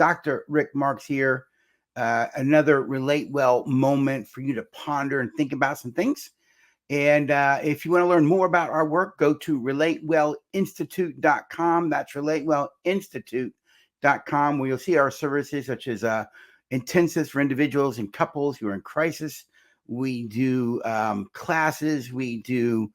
Dr. Rick Marks here. Another Relate Well moment for you to ponder and think about some things. And if you want to learn more about our work, go to relatewellinstitute.com. That's relatewellinstitute.com, where you'll see our services such as intensives for individuals and couples who are in crisis. We do classes. We do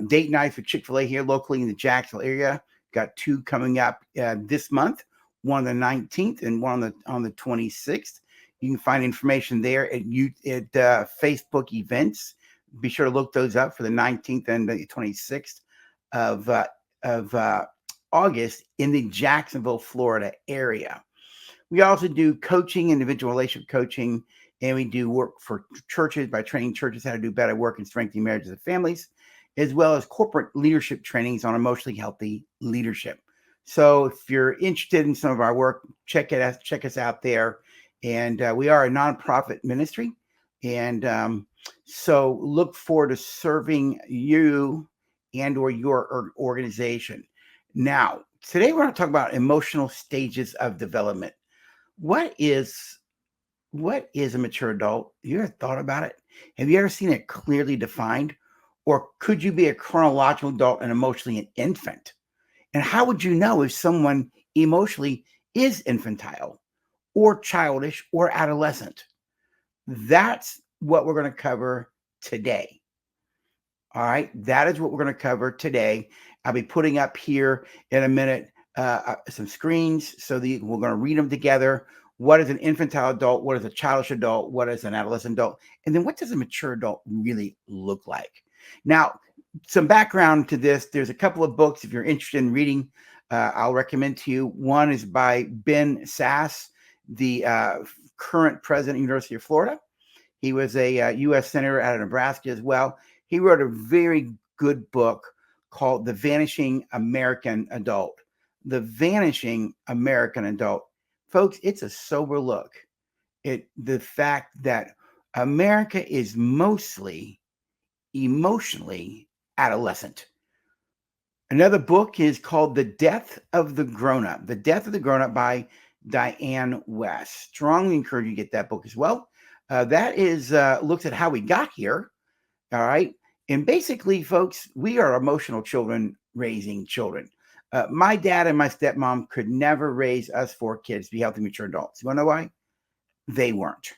date nights for Chick-fil-A here locally in the Jacksonville area. Got two coming up this month, one on the 19th and one on the 26th. You can find information there at Facebook events. Be sure to look those up for the 19th and the 26th of August in the Jacksonville, Florida area. We also do coaching, individual relationship coaching, and we do work for churches by training churches how to do better work and strengthening marriages and families, as well as corporate leadership trainings on emotionally healthy leadership. So if you're interested in some of our work, check us out there. And we are a nonprofit ministry. And so look forward to serving you and or your organization. Now, today we're going to talk about emotional stages of development. What is a mature adult? Have you ever thought about it? Have you ever seen it clearly defined? Or could you be a chronological adult and emotionally an infant? And how would you know if someone emotionally is infantile or childish or adolescent? That's what we're going to cover today. All right. That is what we're going to cover today. I'll be putting up here in a minute some screens so that we're going to read them together. What is an infantile adult? What is a childish adult? What is an adolescent adult? And then what does a mature adult really look like? Now, some background to this. There's a couple of books if you're interested in reading. I'll recommend to you. One is by Ben Sasse, the current president of the University of Florida. He was a U.S. senator out of Nebraska as well. He wrote a very good book called The Vanishing American Adult. The Vanishing American Adult. Folks, it's a sober look at the fact that America is mostly emotionally adolescent. Another book is called The Death of the Grown-Up. The Death of the Grown-Up by Diane West. Strongly encourage you to get that book as well. That is looks at how we got here. All right. And basically, folks, we are emotional children raising children. My dad and my stepmom could never raise us four kids to be healthy, mature adults. You want to know why? They weren't.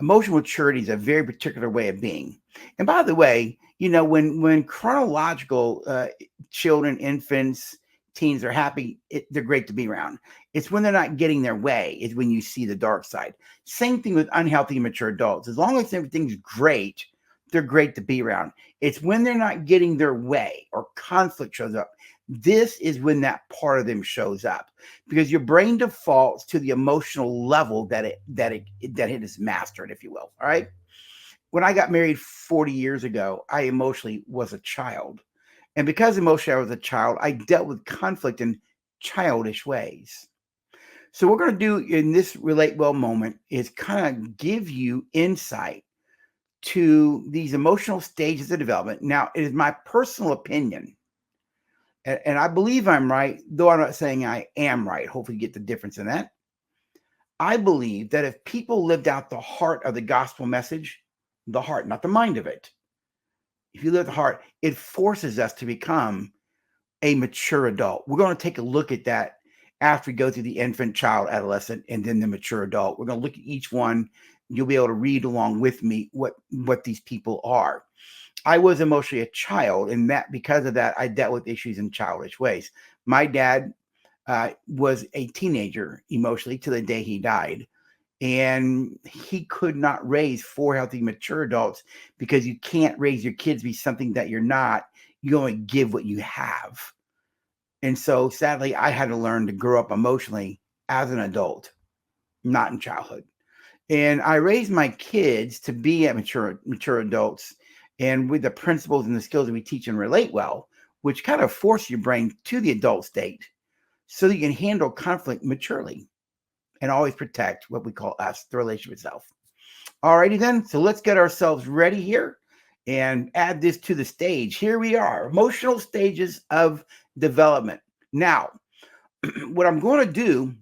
Emotional maturity is a very particular way of being. And by the way, you know, when chronological children, infants, teens are happy, they're great to be around. It's when they're not getting their way is when you see the dark side. Same thing with unhealthy mature adults. As long as everything's great, they're great to be around. It's when they're not getting their way or conflict shows up. This is when that part of them shows up, because your brain defaults to the emotional level that it has mastered, if you will. All right. When I got married 40 years ago, I emotionally was a child. And because emotionally I was a child, I dealt with conflict in childish ways. So what we're going to do in this Relate Well moment is kind of give you insight to these emotional stages of development. Now, it is my personal opinion, and I believe I'm right, though I'm not saying I am right. Hopefully you get the difference in that. I believe that if people lived out the heart of the gospel message, the heart, not the mind of it, if you live the heart, it forces us to become a mature adult. We're going to take a look at that after we go through the infant, child, adolescent, and then the mature adult. We're going to look at each one. You'll be able to read along with me what these people are. I was emotionally a child, and that because of that, I dealt with issues in childish ways. My dad was a teenager emotionally to the day he died. And he could not raise four healthy, mature adults, because you can't raise your kids to be something that you're not. You only give what you have. And so sadly, I had to learn to grow up emotionally as an adult, not in childhood. And I raised my kids to be at mature adults, and with the principles and the skills that we teach and Relate Well, which kind of force your brain to the adult state so that you can handle conflict maturely and always protect what we call us, the relationship itself. All righty then. So let's get ourselves ready here and add this to the stage. Here we are, emotional stages of development. Now, what I'm going to do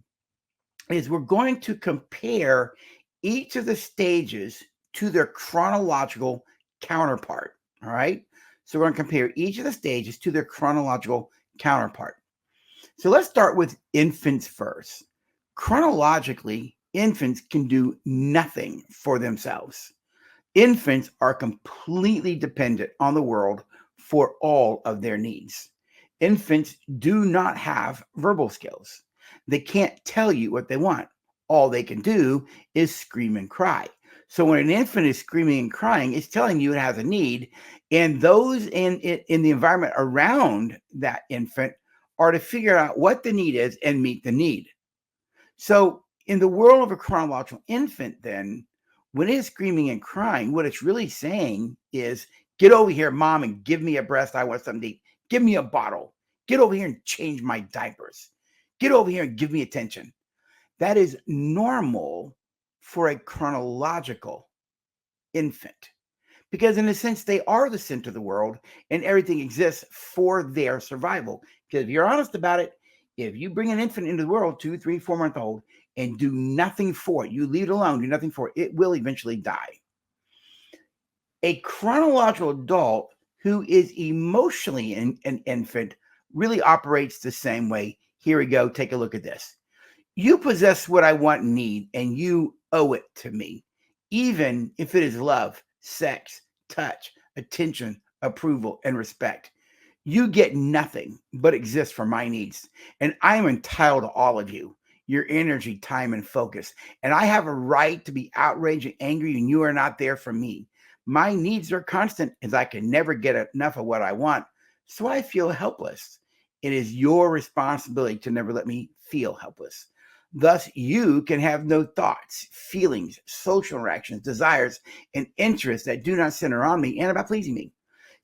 is we're going to compare each of the stages to their chronological counterpart. All right. So we're going to compare each of the stages to their chronological counterpart. So let's start with infants first. Chronologically, infants can do nothing for themselves. Infants are completely dependent on the world for all of their needs. Infants do not have verbal skills. They can't tell you what they want. All they can do is scream and cry. So when an infant is screaming and crying, it's telling you it has a need, and those in the environment around that infant are to figure out what the need is and meet the need. So in the world of a chronological infant, then, when it's screaming and crying, what it's really saying is, get over here, mom, and give me a breast. I want something to eat. Give me a bottle. Get over here and change my diapers. Get over here and give me attention. That is normal for a chronological infant, because in a sense, they are the center of the world and everything exists for their survival. Because if you're honest about it, if you bring an infant into the world, 2, 3, 4 month old, and do nothing for it, you leave it alone, do nothing for it, it will eventually die. A chronological adult who is emotionally an infant really operates the same way. Here we go. Take a look at this. You possess what I want and need, and you owe it to me, even if it is love, sex, touch, attention, approval, and respect. You get nothing but exist for my needs, and I am entitled to all of you, your energy, time, and focus. And I have a right to be outraged and angry when you are not there for me. My needs are constant, as I can never get enough of what I want, so I feel helpless. It is your responsibility to never let me feel helpless. Thus, you can have no thoughts, feelings, social interactions, desires, and interests that do not center on me and about pleasing me.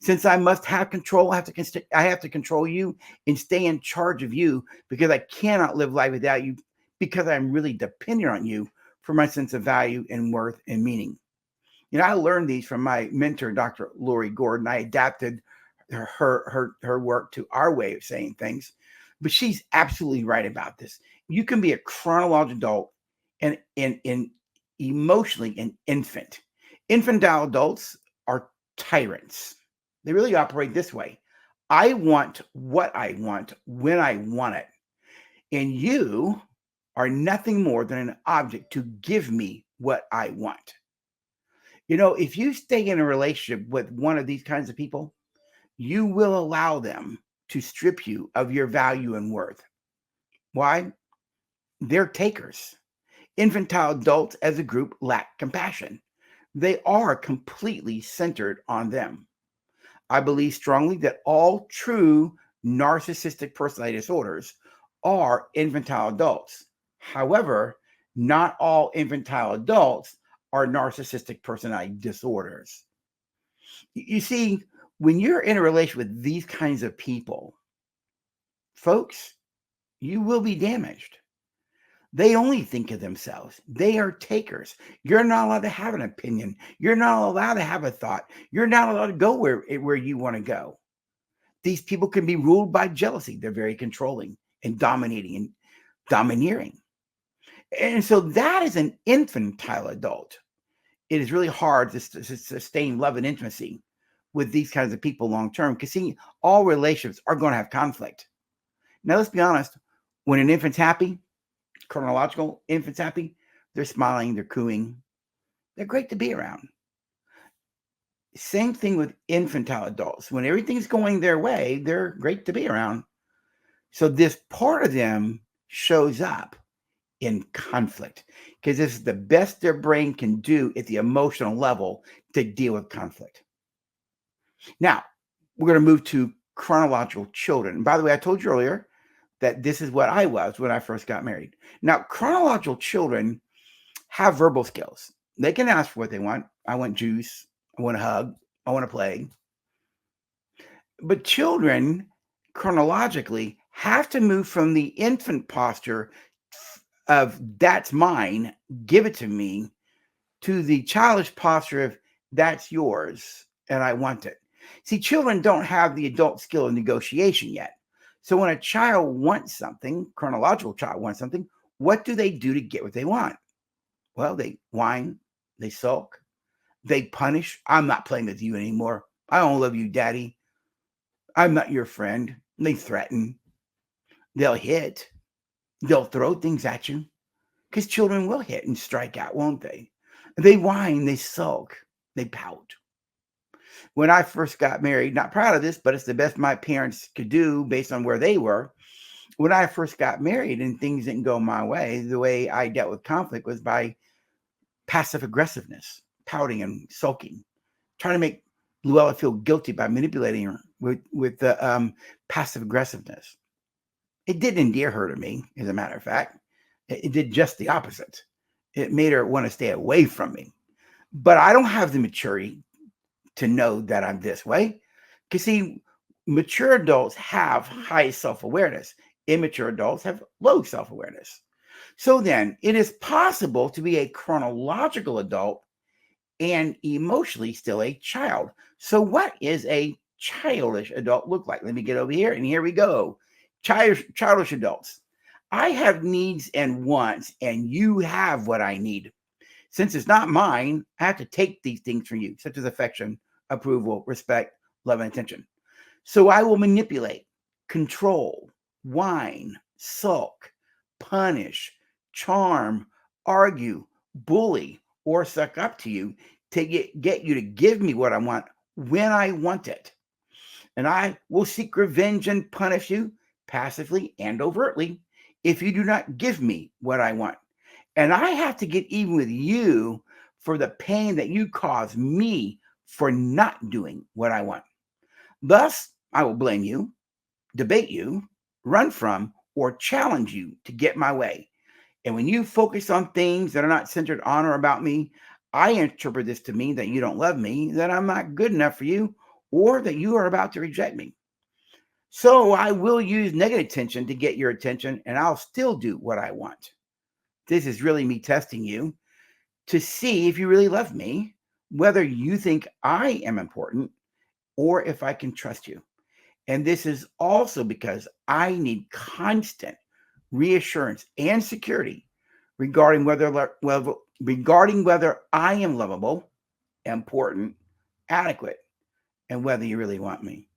Since I must have control, I have to control you and stay in charge of you, because I cannot live life without you, because I'm really dependent on you for my sense of value and worth and meaning. You know, I learned these from my mentor, Dr. Lori Gordon. I adapted her work to our way of saying things, but she's absolutely right about this. You can be a chronological adult and emotionally an infant. Infantile adults are tyrants. They really operate this way. I want what I want when I want it. And you are nothing more than an object to give me what I want. You know, if you stay in a relationship with one of these kinds of people, you will allow them to strip you of your value and worth. Why? They're takers. Infantile adults as a group lack compassion. They are completely centered on them. I believe strongly that all true narcissistic personality disorders are infantile adults. However, not all infantile adults are narcissistic personality disorders. You see, when you're in a relationship with these kinds of people, folks, you will be damaged. They only think of themselves. They are takers. You're not allowed to have an opinion. You're not allowed to have a thought. You're not allowed to go where you want to go. These people can be ruled by jealousy. They're very controlling and dominating and domineering. And so that is an infantile adult. It is really hard to sustain love and intimacy with these kinds of people long term, because see, all relationships are going to have conflict. Now, let's be honest. When an infant's happy, chronological infant's happy, they're smiling, they're cooing, they're great to be around. Same thing with infantile adults. When everything's going their way, they're great to be around. So this part of them shows up in conflict, because this is the best their brain can do at the emotional level to deal with conflict. Now, we're going to move to chronological children. And by the way, I told you earlier that this is what I was when I first got married. Now, chronological children have verbal skills. They can ask for what they want. I want juice. I want a hug. I want to play. But children, chronologically, have to move from the infant posture of that's mine, give it to me, to the childish posture of that's yours and I want it. See, children don't have the adult skill of negotiation yet. So when a child wants something, chronological child wants something, What do they do to get what they want? Well, they whine, they sulk, they punish. I'm not playing with you anymore. I don't love you, daddy. I'm not your friend. They threaten. They'll hit. They'll throw things at you because children will hit and strike out, won't they? They whine, they sulk, they pout. When I first got married, not proud of this, but it's the best my parents could do based on where they were. When I first got married and things didn't go my way, the way I dealt with conflict was by passive aggressiveness, pouting and sulking, trying to make Luella feel guilty by manipulating her with the passive aggressiveness. It didn't endear her to me, as a matter of fact. It did just the opposite. It made her want to stay away from me. But I don't have the maturity to know that I'm this way. Because, see, mature adults have high self-awareness. Immature adults have low self-awareness. So then it is possible to be a chronological adult and emotionally still a child. So what is a childish adult look like? Let me get over here, and here we go. Childish adults. I have needs and wants, and you have what I need. Since it's not mine, I have to take these things from you, such as affection, approval, respect, love, and attention. So I will manipulate, control, whine, sulk, punish, charm, argue, bully, or suck up to you to get you to give me what I want when I want it. And I will seek revenge and punish you passively and overtly if you do not give me what I want. And I have to get even with you for the pain that you cause me for not doing what I want. Thus, I will blame you, debate you, run from, or challenge you to get my way. And when you focus on things that are not centered on or about me, I interpret this to mean that you don't love me, that I'm not good enough for you, or that you are about to reject me. So I will use negative tension to get your attention, and I'll still do what I want. This is really me testing you to see if you really love me, whether you think I am important, or if I can trust you. And this is also because I need constant reassurance and security regarding whether I am lovable, important, adequate, and whether you really want me.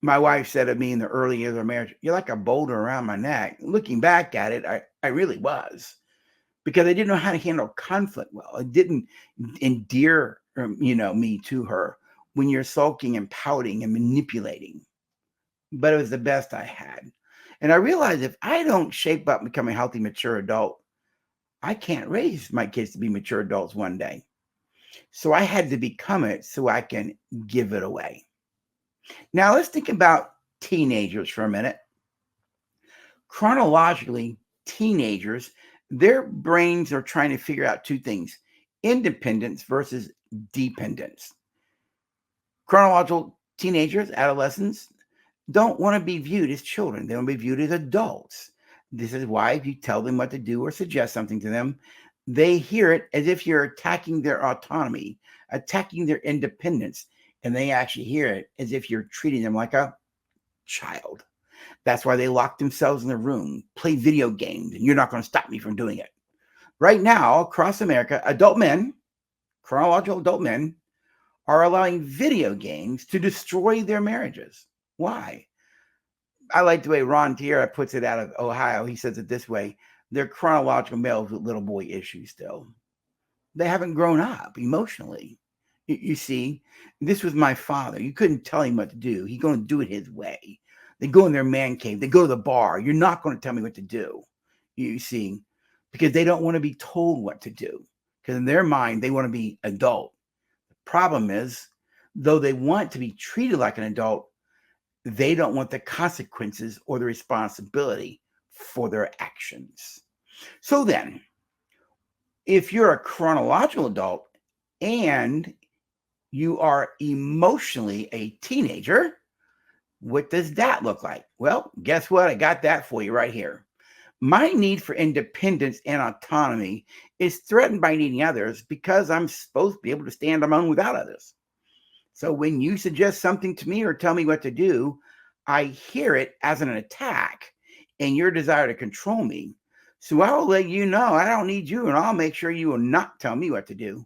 My wife said of me in the early years of our marriage, "You're like a boulder around my neck." Looking back at it, I really was, because I didn't know how to handle conflict well. I didn't endear, me to her when you're sulking and pouting and manipulating. But it was the best I had. And I realized if I don't shape up and become a healthy, mature adult, I can't raise my kids to be mature adults one day. So I had to become it so I can give it away. Now let's think about teenagers for a minute. Chronologically, teenagers, their brains are trying to figure out two things: independence versus dependence. Chronological teenagers, adolescents, don't want to be viewed as children. They want to be viewed as adults. This is why if you tell them what to do or suggest something to them, they hear it as if you're attacking their autonomy, attacking their independence, and they actually hear it as if you're treating them like a child. That's why they lock themselves in the room, play video games, and you're not going to stop me from doing it. Right now, across America, adult men, chronological adult men, are allowing video games to destroy their marriages. Why? I like the way Ron Tierra puts it out of Ohio. He says it this way: they're chronological males with little boy issues still. They haven't grown up emotionally. You see, this was my father. You couldn't tell him what to do. He's going to do it his way. They go in their man cave. They go to the bar. You're not going to tell me what to do. You see, because they don't want to be told what to do. Because in their mind, they want to be adult. The problem is, though they want to be treated like an adult, they don't want the consequences or the responsibility for their actions. So then, if you're a chronological adult and you are emotionally a teenager, what does that look like? Well, guess what? I got that for you right here. My need for independence and autonomy is threatened by needing others because I'm supposed to be able to stand alone without others. So when you suggest something to me or tell me what to do, I hear it as an attack and your desire to control me. So I will let you know I don't need you, and I'll make sure you will not tell me what to do.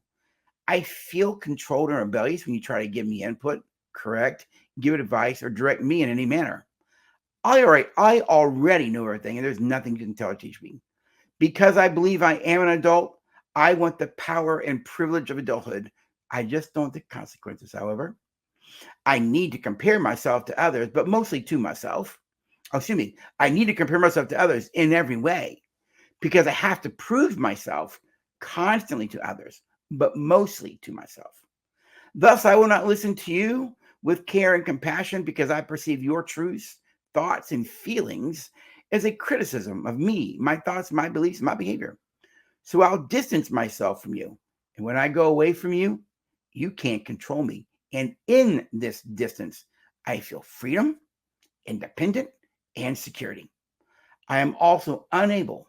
I feel controlled and rebellious when you try to give me input, correct, give advice, or direct me in any manner. I already know everything, and there's nothing you can tell or teach me. Because I believe I am an adult, I want the power and privilege of adulthood. I just don't want the consequences, however. I need to compare myself to others, but mostly to myself. Oh, excuse me. I need to compare myself to others in every way because I have to prove myself constantly to others, but mostly to myself. Thus, I will not listen to you with care and compassion because I perceive your truths, thoughts, and feelings as a criticism of me, my thoughts, my beliefs, my behavior. So I'll distance myself from you. And when I go away from you, you can't control me. And in this distance, I feel freedom, independent, and security. I am also unable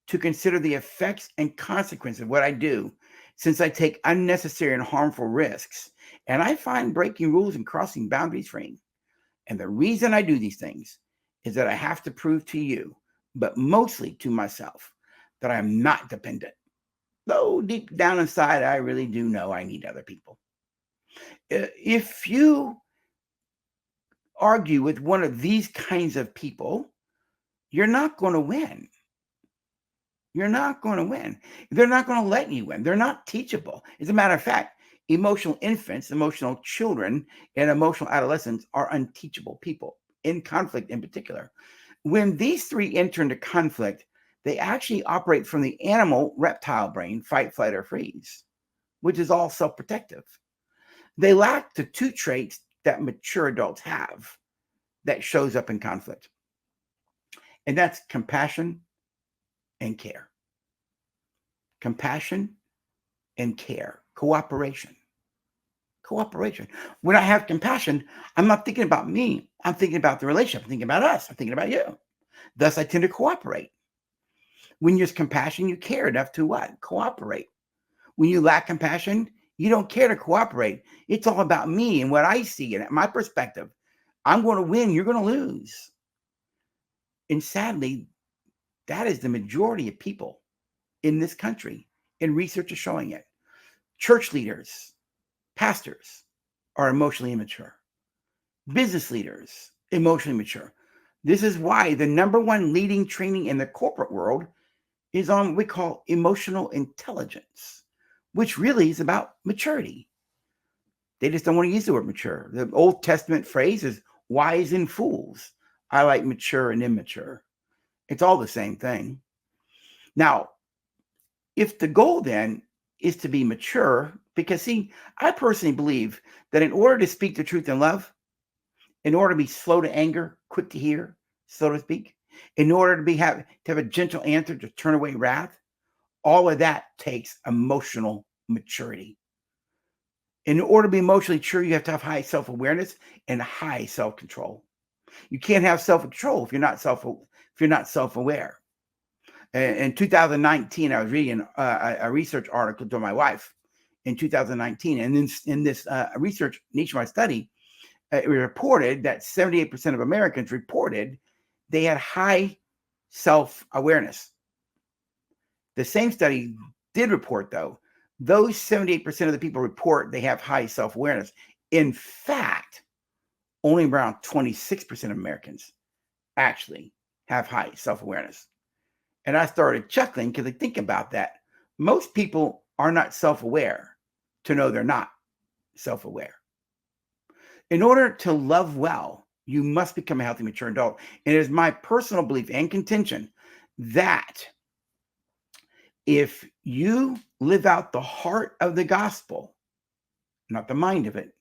to consider the effects and consequences of what I do since I take unnecessary and harmful risks. And I find breaking rules and crossing boundaries freeing. And the reason I do these things is that I have to prove to you, but mostly to myself, that I'm not dependent. Though deep down inside, I really do know I need other people. If you argue with one of these kinds of people, you're not going to win. You're not going to win. They're not going to let you win. They're not teachable. As a matter of fact, emotional infants, emotional children, and emotional adolescents are unteachable people in conflict in particular. When these three enter into conflict, they actually operate from the animal reptile brain, fight, flight, or freeze, which is all self-protective. They lack the two traits that mature adults have that shows up in conflict. And that's compassion and care. Compassion and care. Cooperation. Cooperation. When I have compassion, I'm not thinking about me. I'm thinking about the relationship. I'm thinking about us. I'm thinking about you. Thus, I tend to cooperate. When there's compassion, you care enough to what? Cooperate. When you lack compassion, you don't care to cooperate. It's all about me and what I see and my perspective. I'm going to win. You're going to lose. And sadly, that is the majority of people in this country, and research is showing it. Church leaders, pastors are emotionally immature. Business leaders, emotionally mature. This is why the number one leading training in the corporate world is on what we call emotional intelligence, which really is about maturity. They just don't want to use the word mature. The Old Testament phrase is wise and fools. I like mature and immature. It's all the same thing. Now, if the goal then is to be mature, because see, I personally believe that in order to speak the truth in love, in order to be slow to anger, quick to hear, so to speak, in order to have a gentle answer to turn away wrath, all of that takes emotional maturity. In order to be emotionally mature, you have to have high self-awareness and high self-control. You can't have self-control if you're not self-aware. In 2019, I was reading a research article to my wife in 2019, and in this research nationwide study, it reported that 78% of Americans reported they had high self-awareness. The same study did report, though, those 78% of the people report they have high self-awareness. In fact, only around 26% of Americans actually have high self-awareness. And I started chuckling because I think about that. Most people are not self-aware to know they're not self-aware. In order to love well, you must become a healthy, mature adult. And it is my personal belief and contention that if you live out the heart of the gospel, not the mind of it,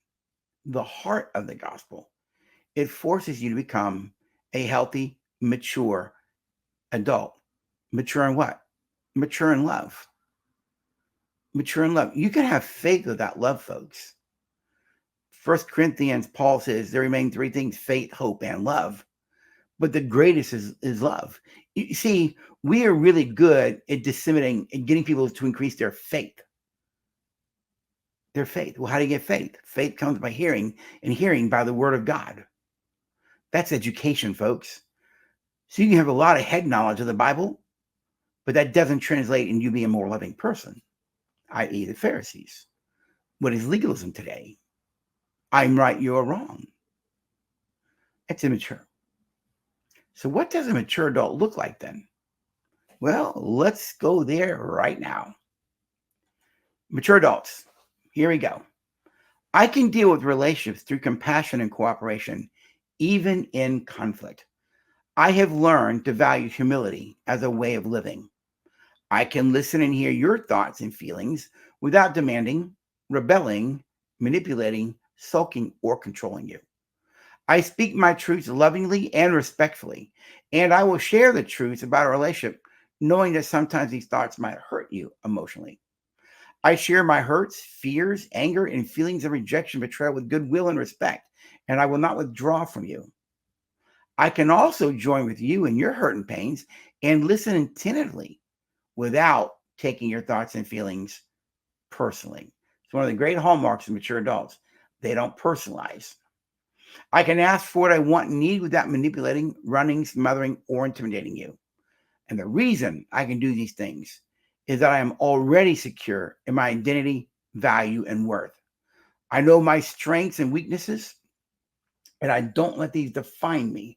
the heart of the gospel, it forces you to become a healthy, mature adult. Mature in what? Mature in love. Mature in love. You can have faith without love, folks. 1 Corinthians, Paul says there remain three things: faith, hope, and love. But the greatest is love. You see, we are really good at disseminating and getting people to increase their faith. Their faith. Well, how do you get faith? Faith comes by hearing, and hearing by the word of God. That's education, folks. So you can have a lot of head knowledge of the Bible, but that doesn't translate into you being a more loving person, i.e., the Pharisees. What is legalism today? I'm right, you're wrong. It's immature. So, what does a mature adult look like then? Well, let's go there right now. Mature adults, here we go. I can deal with relationships through compassion and cooperation, even in conflict. I have learned to value humility as a way of living. I can listen and hear your thoughts and feelings without demanding, rebelling, manipulating, sulking, or controlling you. I speak my truths lovingly and respectfully, and I will share the truth about a relationship, knowing that sometimes these thoughts might hurt you emotionally. I share my hurts, fears, anger, and feelings of rejection, betrayal with goodwill and respect, and I will not withdraw from you. I can also join with you in your hurt and pains and listen attentively without taking your thoughts and feelings personally. It's one of the great hallmarks of mature adults. They don't personalize. I can ask for what I want and need without manipulating, running, smothering, or intimidating you. And the reason I can do these things is that I am already secure in my identity, value, and worth. I know my strengths and weaknesses, and I don't let these define me.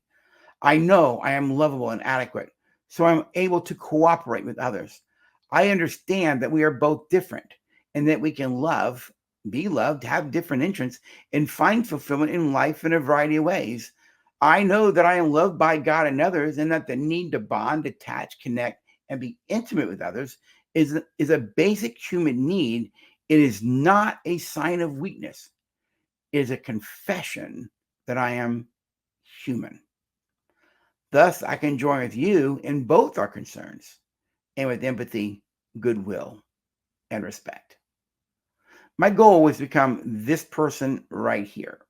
I know I am lovable and adequate, so I'm able to cooperate with others. I understand that we are both different and that we can love, be loved, have different interests, and find fulfillment in life in a variety of ways. I know that I am loved by God and others, and that the need to bond, attach, connect, and be intimate with others is a basic human need. It is not a sign of weakness. It is a confession that I am human. Thus, I can join with you in both our concerns and with empathy, goodwill, and respect. My goal was to become this person right here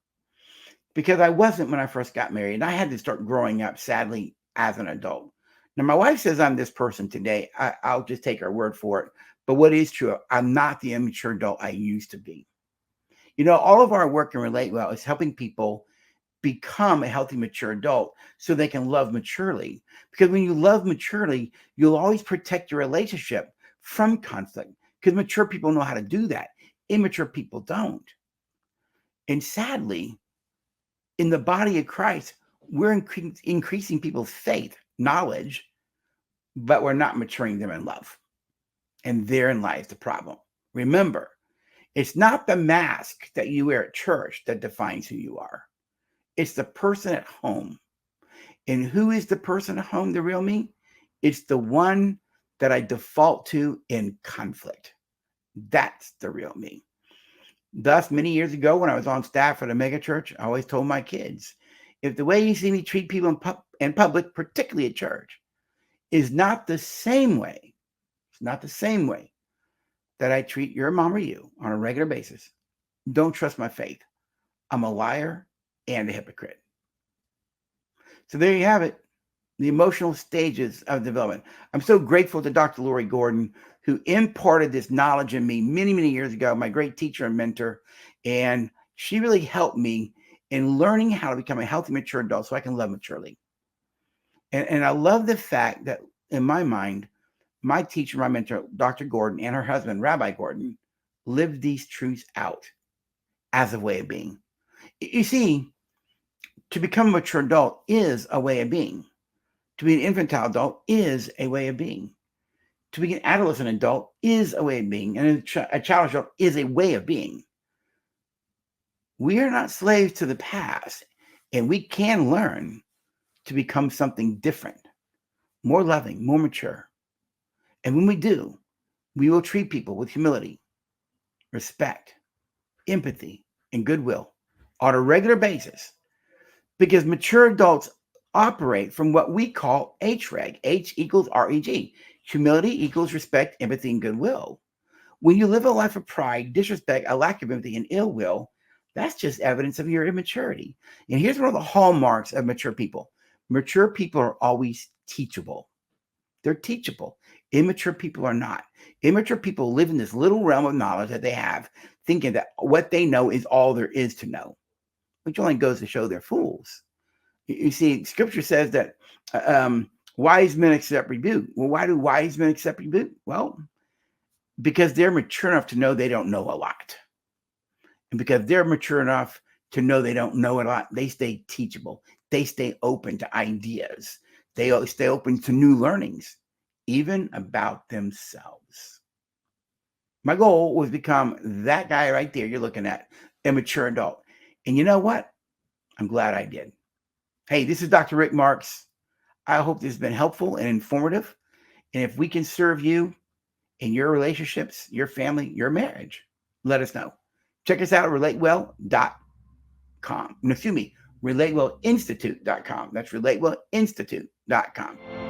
because I wasn't when I first got married, and I had to start growing up, sadly, as an adult. Now, my wife says I'm this person today. I'll just take her word for it. But what is true, I'm not the immature adult I used to be. You know, all of our work in Relate Well is helping people become a healthy, mature adult so they can love maturely. Because when you love maturely, you'll always protect your relationship from conflict because mature people know how to do that. Immature people don't. And sadly, in the body of Christ, we're increasing people's faith, knowledge, but we're not maturing them in love. And therein lies the problem. Remember, it's not the mask that you wear at church that defines who you are. It's the person at home. And who is the person at home, the real me? It's the one that I default to in conflict. That's the real me. Thus, many years ago, when I was on staff at a mega church, I always told my kids, if the way you see me treat people in public, particularly at church, is not the same way, it's not the same way that I treat your mom or you on a regular basis, don't trust my faith. I'm a liar and a hypocrite. So there you have it, the emotional stages of development. I'm so grateful to Dr. Lori Gordon, who imparted this knowledge in me many, many years ago, my great teacher and mentor. And she really helped me in learning how to become a healthy, mature adult so I can love maturely. And I love the fact that in my mind, my teacher, my mentor, Dr. Gordon, and her husband, Rabbi Gordon, lived these truths out as a way of being. You see, to become a mature adult is a way of being. To be an infantile adult is a way of being. To be an adolescent adult is a way of being. And a childish adult is a way of being. We are not slaves to the past, and we can learn to become something different, more loving, more mature. And when we do, we will treat people with humility, respect, empathy, and goodwill on a regular basis, because mature adults operate from what we call HREG. H equals REG. Humility equals respect, empathy, and goodwill. When you live a life of pride, disrespect, a lack of empathy, and ill will, that's just evidence of your immaturity. And here's one of the hallmarks of mature people. Mature people are always teachable. They're teachable. Immature people are not. Immature people live in this little realm of knowledge that they have, thinking that what they know is all there is to know, which only goes to show they're fools. You see, scripture says that Wise men accept rebuke. Well, why do wise men accept rebuke? Well, because they're mature enough to know they don't know a lot. And because they're mature enough to know they don't know a lot, they stay teachable. They stay open to ideas. They stay open to new learnings, even about themselves. My goal was become that guy right there you're looking at, a mature adult. And you know what? I'm glad I did. Hey, this is Dr. Rick Marks. I hope this has been helpful and informative. And if we can serve you in your relationships, your family, your marriage, let us know. Check us out at relatewell.com. No, excuse me, relatewellinstitute.com. That's relatewellinstitute.com.